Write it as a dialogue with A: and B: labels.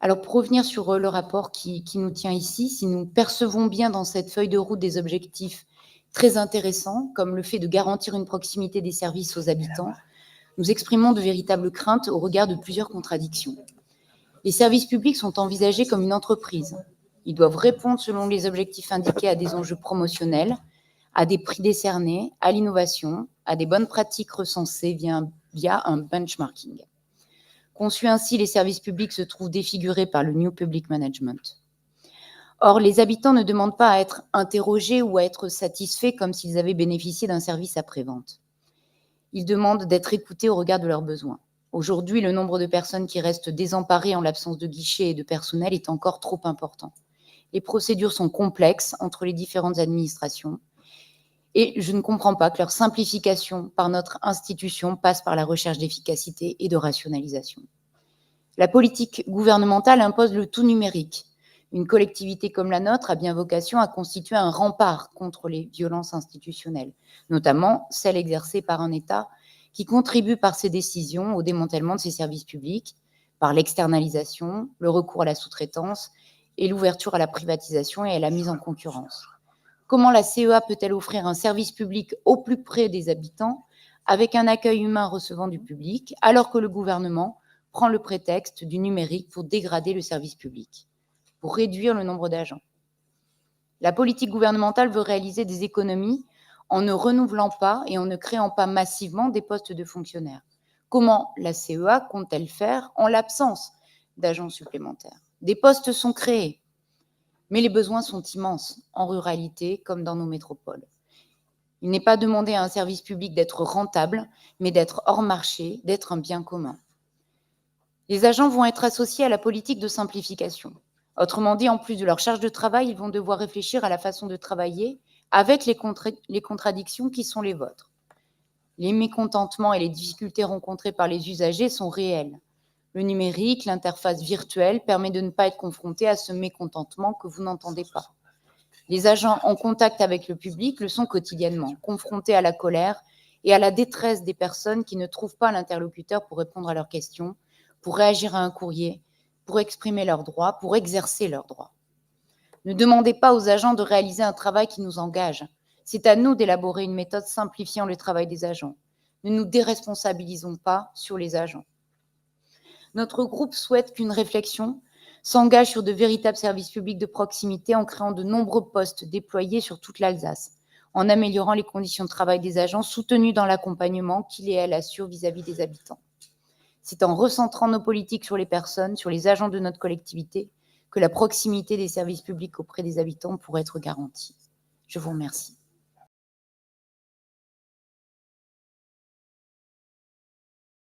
A: Alors, pour revenir sur le rapport qui nous tient ici, si nous percevons bien dans cette feuille de route des objectifs très intéressants, comme le fait de garantir une proximité des services aux habitants, nous exprimons de véritables craintes au regard de plusieurs contradictions. Les services publics sont envisagés comme une entreprise. Ils doivent répondre selon les objectifs indiqués à des enjeux promotionnels, à des prix décernés, à l'innovation, à des bonnes pratiques recensées via un benchmarking. Conçus ainsi, les services publics se trouvent défigurés par le New Public Management. Or, les habitants ne demandent pas à être interrogés ou à être satisfaits comme s'ils avaient bénéficié d'un service après-vente. Ils demandent d'être écoutés au regard de leurs besoins. Aujourd'hui, le nombre de personnes qui restent désemparées en l'absence de guichets et de personnel est encore trop important. Les procédures sont complexes entre les différentes administrations et je ne comprends pas que leur simplification par notre institution passe par la recherche d'efficacité et de rationalisation. La politique gouvernementale impose le tout numérique. Une collectivité comme la nôtre a bien vocation à constituer un rempart contre les violences institutionnelles, notamment celles exercées par un État qui contribue par ses décisions au démantèlement de ses services publics, par l'externalisation, le recours à la sous-traitance et l'ouverture à la privatisation et à la mise en concurrence. Comment la CEA peut-elle offrir un service public au plus près des habitants, avec un accueil humain recevant du public, alors que le gouvernement prend le prétexte du numérique pour dégrader le service public, pour réduire le nombre d'agents? La politique gouvernementale veut réaliser des économies en ne renouvelant pas et en ne créant pas massivement des postes de fonctionnaires. Comment la CEA compte-t-elle faire en l'absence d'agents supplémentaires? Des postes sont créés, mais les besoins sont immenses, en ruralité comme dans nos métropoles. Il n'est pas demandé à un service public d'être rentable, mais d'être hors marché, d'être un bien commun. Les agents vont être associés à la politique de simplification. Autrement dit, en plus de leur charge de travail, ils vont devoir réfléchir à la façon de travailler avec les contradictions qui sont les vôtres. Les mécontentements et les difficultés rencontrées par les usagers sont réels. Le numérique, l'interface virtuelle permet de ne pas être confronté à ce mécontentement que vous n'entendez pas. Les agents en contact avec le public le sont quotidiennement, confrontés à la colère et à la détresse des personnes qui ne trouvent pas l'interlocuteur pour répondre à leurs questions, pour réagir à un courrier, pour exprimer leurs droits, pour exercer leurs droits. Ne demandez pas aux agents de réaliser un travail qui nous engage. C'est à nous d'élaborer une méthode simplifiant le travail des agents. Ne nous déresponsabilisons pas sur les agents. Notre groupe souhaite qu'une réflexion s'engage sur de véritables services publics de proximité en créant de nombreux postes déployés sur toute l'Alsace, en améliorant les conditions de travail des agents soutenus dans l'accompagnement qu'il et elle assurent vis-à-vis des habitants. C'est en recentrant nos politiques sur les personnes, sur les agents de notre collectivité, que la proximité des services publics auprès des habitants pourrait être garantie. Je vous remercie.